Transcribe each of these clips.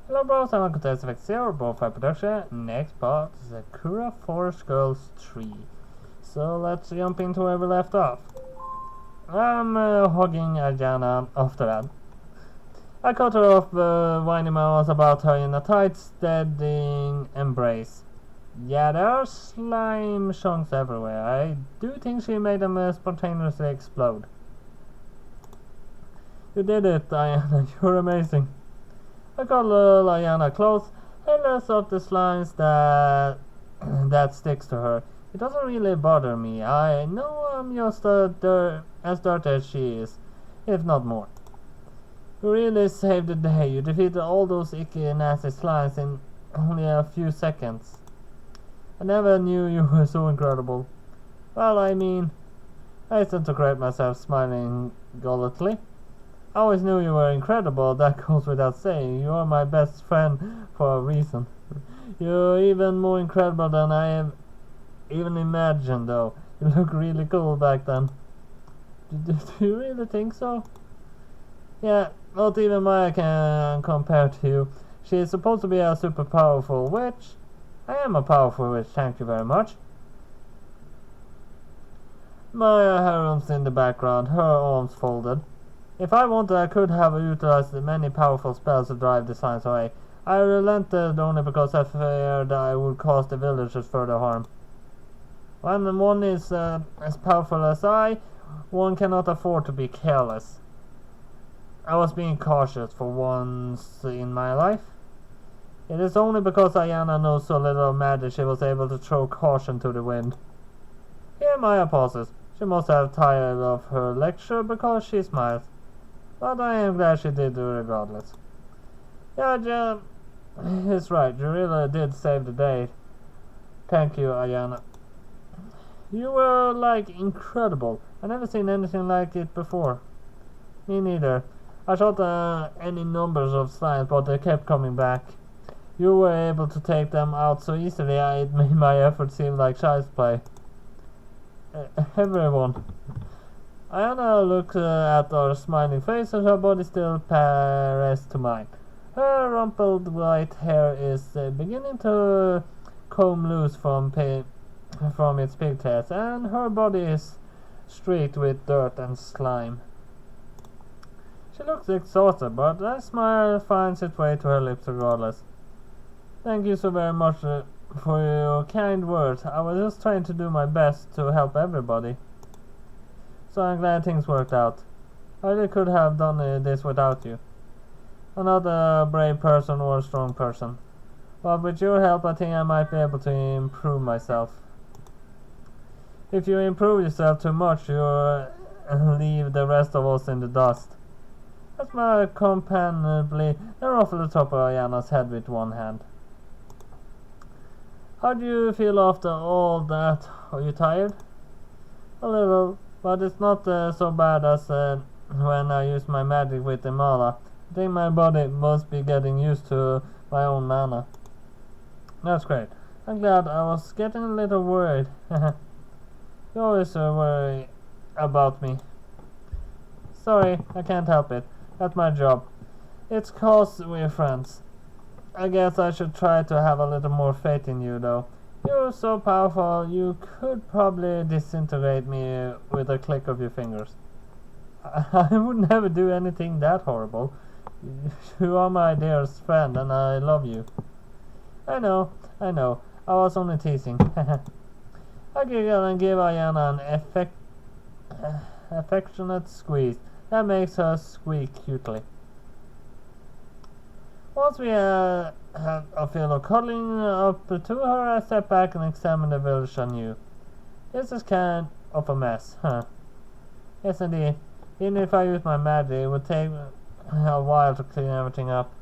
Hello bros, I'm Contest Effect 0, both by production. Next part, Sakura Forest Girls 3. So let's jump into where we left off. I'm hugging Ajana after that. I cut her off whining my arms about her in a tight, steadying embrace. Yeah, there are slime chunks everywhere. I do think she made them spontaneously explode. You did it, Diana. You're amazing. I got Liana close, and less of the slimes that sticks to her. It doesn't really bother me. I know I'm just as dirty as she is, if not more. You really saved the day. You defeated all those icky, nasty slimes in only a few seconds. I never knew you were so incredible. Well, I mean, I hasten to correct myself, smiling gulletly. I always knew you were incredible, that goes without saying. You are my best friend for a reason. You're even more incredible than I have even imagined, though. You look really cool back then. Do you really think so? Yeah, not even Maya can compare to you. She is supposed to be a super powerful witch. I am a powerful witch, thank you very much. Maya hurries in the background, her arms folded. If I wanted, I could have utilized the many powerful spells to drive the slimes away. I relented only because I feared I would cause the villagers further harm. When one is as powerful as I, one cannot afford to be careless. I was being cautious for once in my life. It is only because Ayana knows so little of magic she was able to throw caution to the wind. Here Maya pauses. She must have tired of her lecture because she smiles. But I am glad she did regardless. Yeah, it's right. You really did save the day. Thank you, Ayana. You were, like, incredible. I never seen anything like it before. Me neither. I shot any numbers of slimes, but they kept coming back. You were able to take them out so easily, it made my effort seem like child's play. Everyone. Ayana looked at our smiling faces, her body still pressed to mine. Her rumpled white hair is beginning to comb loose from its pigtails, and her body is streaked with dirt and slime. She looks exhausted, but a smile finds its way to her lips regardless. Thank you so very much for your kind words. I was just trying to do my best to help everybody. So I'm glad things worked out. I really could have done this without you. I'm not a brave person or a strong person. But with your help I think I might be able to improve myself. If you improve yourself too much, you'll leave the rest of us in the dust. That's my companionably ruffled the top of Ayana's head with one hand. How do you feel after all that? Are you tired? A little, but it's not so bad as when I use my magic with the mala. I think my body must be getting used to my own mana. That's great. I'm glad. I was getting a little worried. You always worry about me. Sorry, I can't help it. That's my job. It's 'cause we're friends. I guess I should try to have a little more faith in you, though. You're so powerful, you could probably disintegrate me with a click of your fingers. I would never do anything that horrible. You are my dearest friend, and I love you. I know. I was only teasing. I giggle and give Ayana an affectionate squeeze. That makes her squeak cutely. Once we had a feel of cuddling up to her, I stepped back and examined the village anew. This is kind of a mess, huh? Yes, indeed. Even if I used my magic, it would take a while to clean everything up.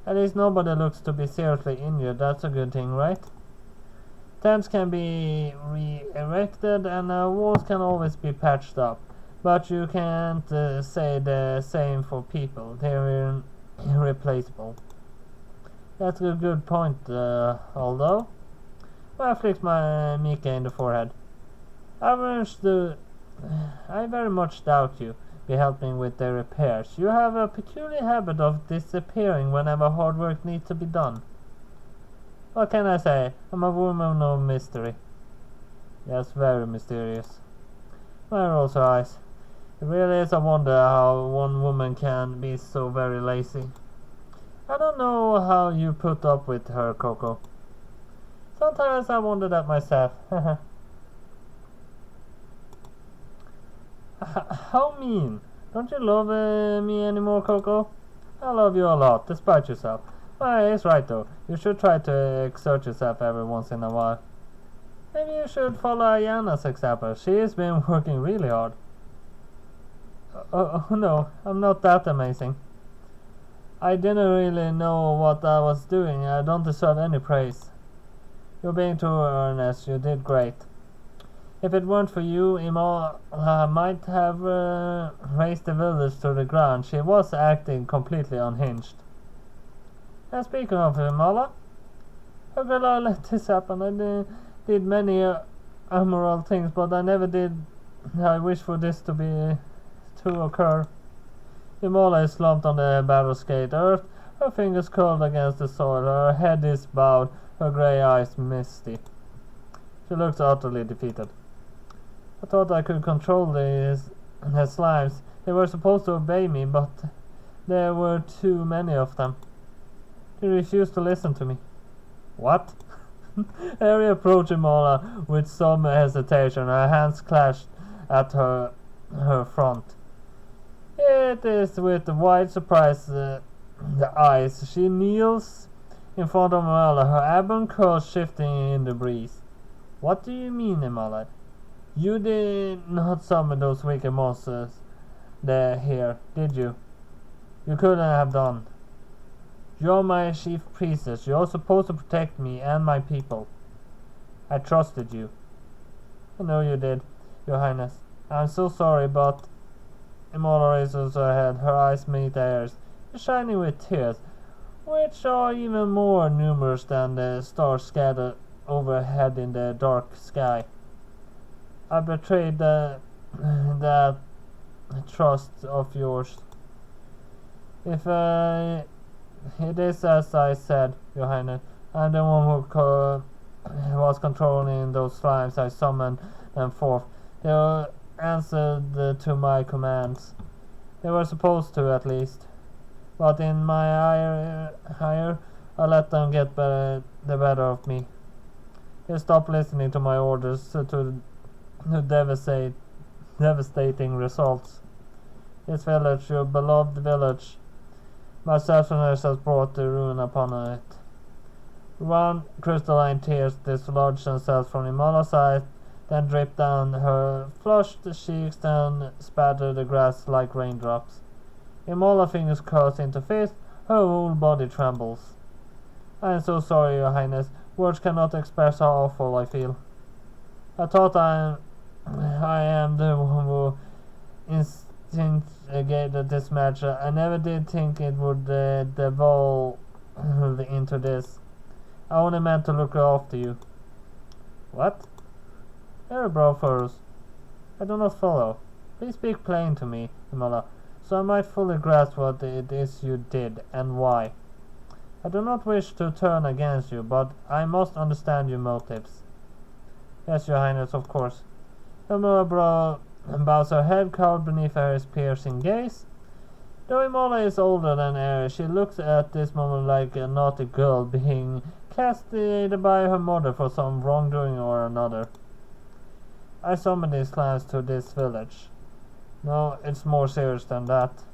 At least nobody looks to be seriously injured. That's a good thing, right? Tents can be re-erected and walls can always be patched up. But you can't say the same for people. They're irreplaceable. That's a good point, although. Well, I flicked my Mika in the forehead. I very much doubt you. be helping with their repairs. You have a peculiar habit of disappearing whenever hard work needs to be done. What can I say? I'm a woman of mystery. Yes, very mysterious. My rolls her eyes. It really is a wonder how one woman can be so very lazy. I don't know how you put up with her, Coco. Sometimes I wonder that myself. How mean? Don't you love me anymore, Coco? I love you a lot, despite yourself. Well, he's right though. You should try to exert yourself every once in a while. Maybe you should follow Ayana's example. She has been working really hard. Oh no, I'm not that amazing. I didn't really know what I was doing. I don't deserve any praise. You're being too earnest. You did great. If it weren't for you, Imola might have razed the village to the ground. She was acting completely unhinged. And speaking of Imola, how could I let this happen? I did many immoral things, but I never did. I wish for this to occur. Imola is slumped on the barricade earth, her fingers curled against the soil, her head is bowed, her grey eyes misty. She looks utterly defeated. I thought I could control the slimes. They were supposed to obey me, but there were too many of them. They refused to listen to me. What? Harry approached Imola with some hesitation. Her hands clashed at her front. It is with wide surprise the eyes. She kneels in front of Imola, her ebon curls shifting in the breeze. What do you mean, Imola? You did not summon those wicked monsters here, did you? You couldn't have done. You're my chief priestess. You're supposed to protect me and my people. I trusted you. I know you did, Your Highness. I'm so sorry, but... Imola raises her head. Her eyes meet theirs, shining with tears, which are even more numerous than the stars scattered overhead in the dark sky. I betrayed that trust of yours. If it is as I said, Your Highness, I'm the one who was controlling those slimes. I summoned them forth. They answered to my commands. They were supposed to, at least. But in my ire, I let them get the better of me. They stopped listening to my orders to devastating results. This village, your beloved village, my selfishness has brought the ruin upon it. Round crystalline tears dislodged themselves from Imola's eyes, then dripped down her flushed cheeks and spattered the grass like raindrops. Imola fingers curls into fists, her whole body trembles. I am so sorry, Your Highness. Words cannot express how awful I feel. I thought I am the one who instigated this match. I never did think it would devolve into this. I only meant to look after you. What? Your brow furrows. I do not follow. Please speak plain to me, Imola, so I might fully grasp what it is you did and why. I do not wish to turn against you, but I must understand your motives. Yes, Your Highness, of course. Imola bows her head, cowed beneath Harry's piercing gaze. Though Imola is older than Harry, she looks at this moment like a naughty girl being castigated by her mother for some wrongdoing or another. I summoned these slimes to this village. No, it's more serious than that.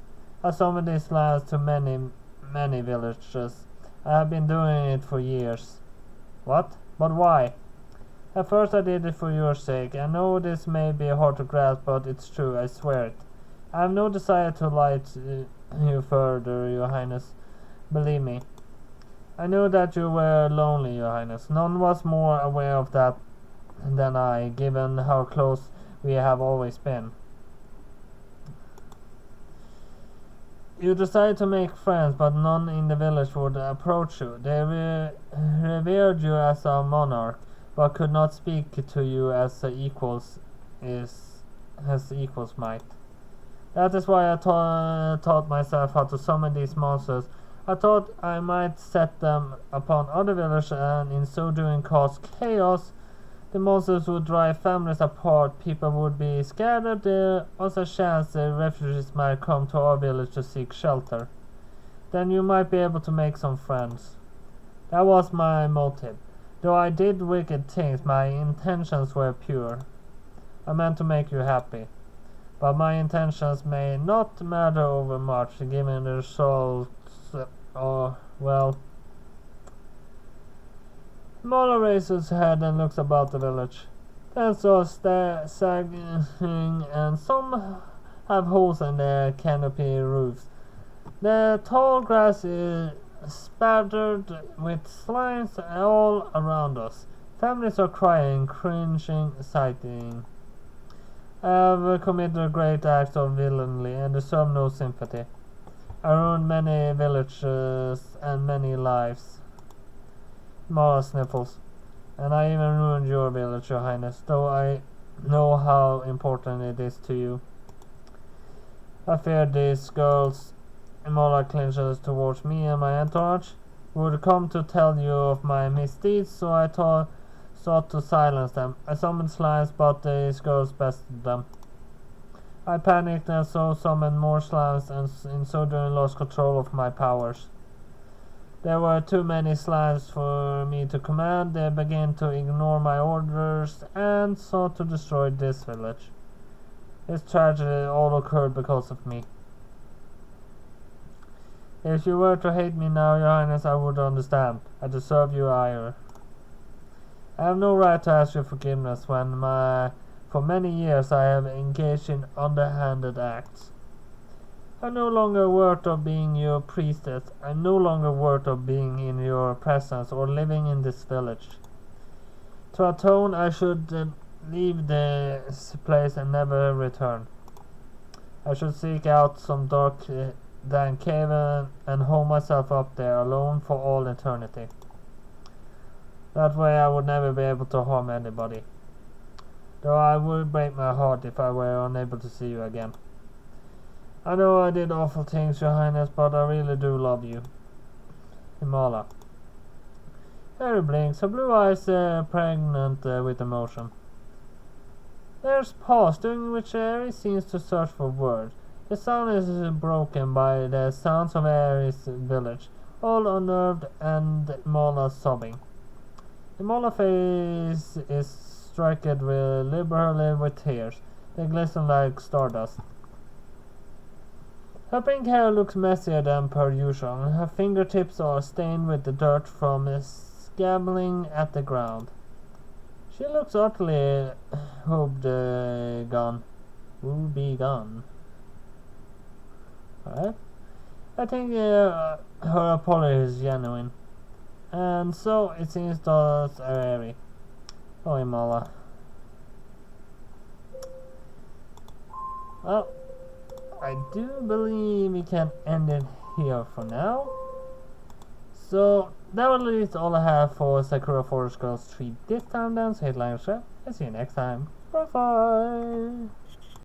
I summoned these slimes to many villages. I have been doing it for years. What? But why? At first I did it for your sake. I know this may be hard to grasp, but it's true, I swear it. I have no desire to lie to you further, Your Highness. Believe me. I knew that you were lonely, Your Highness. None was more aware of that than I, given how close we have always been. You decided to make friends, but none in the village would approach you. They revered you as a monarch, but could not speak to you as equals might. That is why I taught myself how to summon these monsters. I thought I might set them upon other villages and in so doing cause chaos. The monsters would drive families apart, people would be scattered, there was a chance the refugees might come to our village to seek shelter. Then you might be able to make some friends. That was my motive. Though I did wicked things, my intentions were pure. I meant to make you happy. But my intentions may not matter overmuch, given the results. Well. Mola raises his head and looks about the village. Tents are sagging, and some have holes in their canopy roofs. The tall grass is spattered with slimes all around us. Families are crying, cringing, sighing. I have committed great acts of villainy and deserve no sympathy. I ruined many villages and many lives. Mara sniffles. And I even ruined your village, Your Highness, though I know how important it is to you. I feared these girls, Mara clinches towards me and my entourage, would come to tell you of my misdeeds, so I sought to silence them. I summoned slimes, but these girls bested them. I panicked and so summoned more slimes, and in so doing lost control of my powers. There were too many slimes for me to command. They began to ignore my orders and sought to destroy this village. This tragedy all occurred because of me. If you were to hate me now, Your Highness, I would understand. I deserve your ire. I have no right to ask your forgiveness when for many years I have engaged in underhanded acts. I'm no longer worth of being your priestess. I'm no longer worth of being in your presence or living in this village. To atone, I should leave this place and never return. I should seek out some dark, dank cave and hole myself up there alone for all eternity. That way I would never be able to harm anybody. Though I would break my heart if I were unable to see you again. I know I did awful things, Your Highness, but I really do love you. Himala. Harry blinks, her blue eyes pregnant with emotion. There's pause, during which Harry seems to search for words. The sound is broken by the sounds of Harry's village, all unnerved and Himala sobbing. Himala's face is streaked liberally with tears. They glisten like stardust. Her pink hair looks messier than per usual, and her fingertips are stained with the dirt from scabbling at the ground. She looks utterly woebegone. Alright. I think her apology is genuine. And so it seems does Harry. Oh, Himala. Well, I do believe we can end it here for now. So that was all I have for Sakura Forest Girls 3 this time then. So hit like and share. And see you next time. Bye bye.